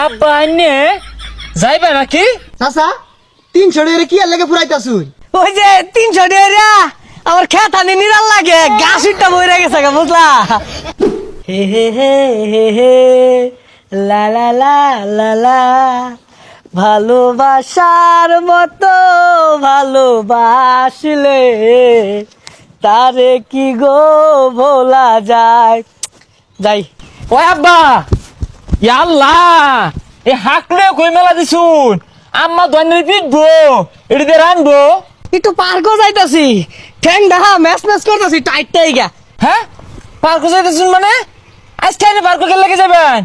আব্বা আইনে যাইবা নাকি? চাচা 300 টাকা কি আর লাগে ফুরাইতাছুই? ওই যে 300 টাকা আমার খেত আনি নিরাল লাগে গাছ উঠটা বইরা গেছে গা বুঝলা। হে হে হে হে হে লা লা লা লা লা ভালোবাসার মতো ভালোবাসলে তারে কি গো ভোলা যায়। যাই ওই আব্বা ইয়াল্লাহ এ হাকলে কই মেলা দিছুন আম্মা দোয়ানের পিটবো এটি দিয়ে রানবো। একটু পার্কও যাইতাছি ঠ্যাং ডাহা ম্যাচ ম্যাচ করতেছি টাইট টাইগা। হ্যাঁ পার্ক যাইতেছুন মানে আজকে আইনে পার্ক কে লেগে যাবেন?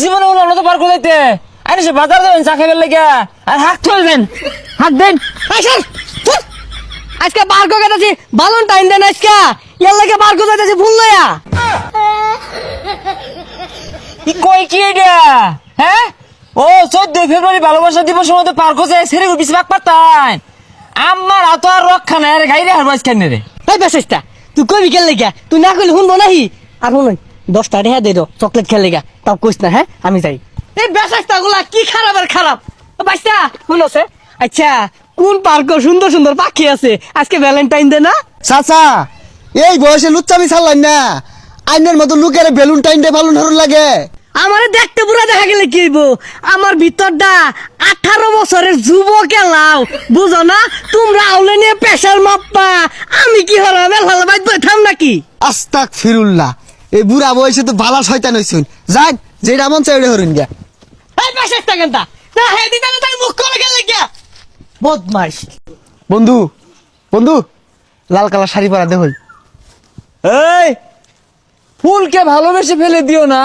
জীবনে হলো না তো পার্ক যাইতে আইনে সে বাজার যাবেন চা খাইবার লেগে আর হাক তুলবেন হাক দেন। আজকে পার্ক গেতেছি ভ্যালেন্টাইন দেন আজকে ইয়ার লাগে পার্ক যাইতাছি ভুল লয়া। কি কই কি এটা? হ্যাঁ ও 14 ফেব্রুয়ারি ভালোবাসা দিবসের মধ্যে পার্ক যায় সেরে বিশ ভাগ পারতান আমার এত আর রক্ষা নাই রে গাইরে হারবাস কেন রে? এই বেসেসটা তুই কবি খেল লেগা তুই না কইলে শুনবো নাহি আর শুনই 10 টাকা রেহা দে দো চকলেট খেল লেগা তাও কইস না। হ্যাঁ আমি যাই। এই বেসেসটা গুলা কি খারাপ আর খারাপ বাচ্চা শুনছে। আচ্ছা কোন পার্ক সুন্দর সুন্দর পাখি আছে আজকে ভ্যালেন্টাইন ডে না? চাচা এই বয়সে লুচ্চামি ছাড়লেন না, আইনের মতো লোকের ভ্যালেন্টাইন ডে পালন হরুন লাগে। আমারে দেখতে পুরা দেখা গেলে কি হইব? আমার ভিতরটা 18 বছরের যুবক এলাও বুঝো না? তোমরা আউলে নিয়ে প্রেসার মাপা আমি কি হলাম এলাল বাইত বইতাম নাকি? আস্তাক ফিরুল্লাহ এই বুড়া বয়সে তো ভালা শয়তান হইছুন। যাই যেটা মন চাই ওটা হরুন গা। এই বেসেসটা কেনতা না হে দিতা না তার মুখ করে গেলে কি বদমাইশ। বন্ধু বন্ধু লাল কালার শাড়ি পরা দে হই। এই ফুলকে ভালোবেসে ফেলে দিও না,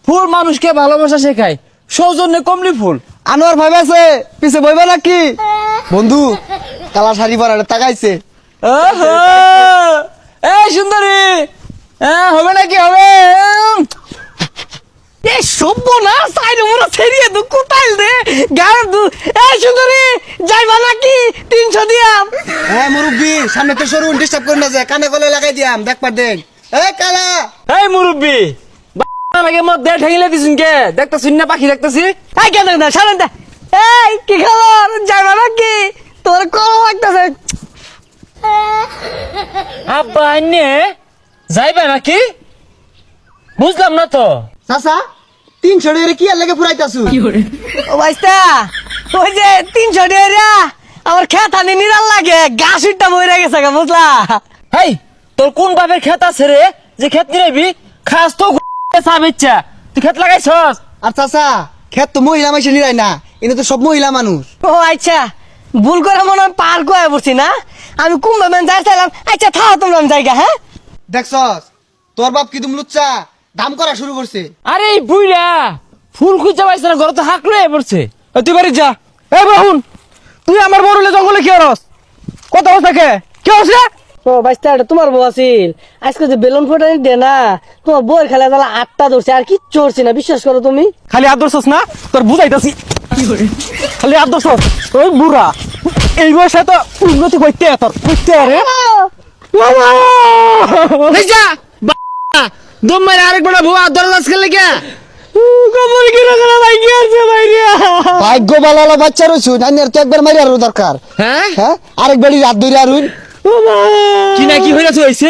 ফুল মানুষকে ভালোবাসা শেখায়। সৌজন্যে কমলি ফুল। আনোয়ার ভাই আছে পিছে বইবা নাকি? বন্ধু কালার শাড়ি পরা তাকাইছে। ওহো এই সুন্দরী হবে নাকি হবে? এ সভ্য না সাইড মোরা ছেড়িয়ে দু কোতাইল দে গায়ে দু। এই সুন্দরী যাইবা নাকি 300 দিয়াম? হ্যাঁ মুরব্বি সামনে তো সরুন ডিস্টার্ব করে না যায় কানে গলে লাগাই দিয়াম দেখবার দেন। এই কালা এই মুরব্বি লাগে মত দে ঠেঙিলে দিছুন কে দেখতাছুন না পাখি দেখতাছি। এই কেন না সারেন দা। এই কি খবর যাইবা নাকি? তোর কল লাগতেছে। আব্বা আইনে যাইবা নাকি? বুঝলাম না তো। চাচা 300 টাকা কি আর লাগে ফুরাইতাছু? ও ভাইস্তা ওই যে 300 টাকা আমার খেত আনি নিরাল লাগে গাছ উঠটা বইরা গেছে গা বুঝলা। হেই তোর কোন বাপের ক্ষেত আছে রে যে ক্ষেত নিরাবি? খাস তো চাবিচ্ছা তুই ক্ষেত লাগাইছস। আর চাচা খেত তো মহিলা মাইসে নিরাই না, এনে তো সব মহিলা মানুষ। ও আচ্ছা ভুল করে মনে হয় পার করে পড়ছি না আমি কুম্ভ ম্যান যাই চাইলাম। আচ্ছা থাও তোমরা জায়গা। হ্যাঁ দেখছস তোর বাপ কি তুমি লুচ্চা দাম করা শুরু করছে। আরে এই বুইরা ফুল খুঁজে পাইছ না ঘরে তো হাক লয়ে পড়ছে। তুই বাড়ি যা। এই বাহুন তুই আমার বড়লে জঙ্গলে কি করস? কত অবস্থা কে কি হচ্ছে? ও বাইস্তা এটা তোমার বউ আছিল আজকে যে বেলুন ফোটানি দে না তোমার বউয়ের খেলা তাহলে 8টা ধরছে আর কি চড়ছি না বিশ্বাস করো তুমি। খালি আদর্শস না তোর বুঝাইতাছি খালি আদর্শ ওই বুড়া এই বয়সে তো উন্নতি করতে তোর করতে আরে দম মারে আরেকবার ভুয়া দরজাস খেলে কে কবর কি রাখা ভাই কি আছে ভাই রে? ভাগ্য বালালা বাচ্চা রইছু নাইনের তো একবার মারি আর দরকার। হ্যাঁ হ্যাঁ আরেক বেড়ি রাত ধরে আরুন। ও মা কি না কি হইরাছে হইছে